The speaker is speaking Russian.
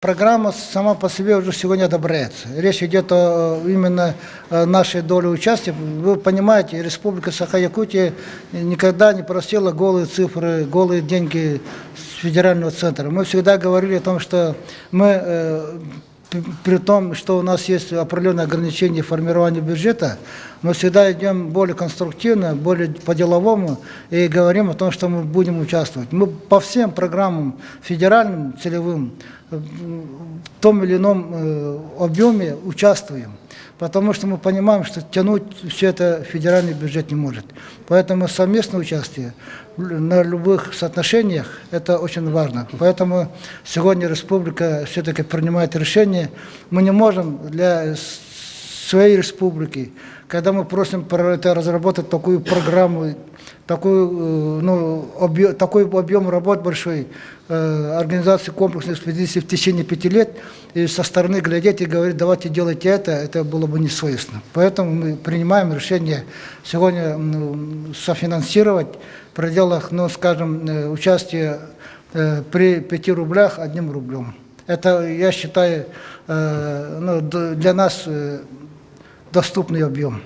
программа сама по себе уже сегодня одобряется. Речь идет именно о нашей доле участия. Вы понимаете, Республика Саха-Якутия никогда не просила голые цифры, голые деньги с федерального центра. Мы всегда говорили о том, что мы, при том, что у нас есть определенные ограничения формирования бюджета, мы всегда идем более конструктивно, более по-деловому и говорим о том, что мы будем участвовать. Мы по всем программам федеральным, целевым, в том или ином объеме участвуем, потому что мы понимаем, что тянуть все это федеральный бюджет не может. Поэтому совместное участие на любых соотношениях – это очень важно. Поэтому сегодня республика все-таки принимает решение. Мы не можем для своей республики, когда мы просим разработать такую программу, такой объем работ большой, организации комплексной экспедиции в течение 5 лет, и со стороны глядеть и говорить, давайте делайте это было бы несовестно. Поэтому мы принимаем решение сегодня софинансировать в пределах, скажем, участия при 5 рублях 1 рублем. Это, я считаю, для нас доступный объем.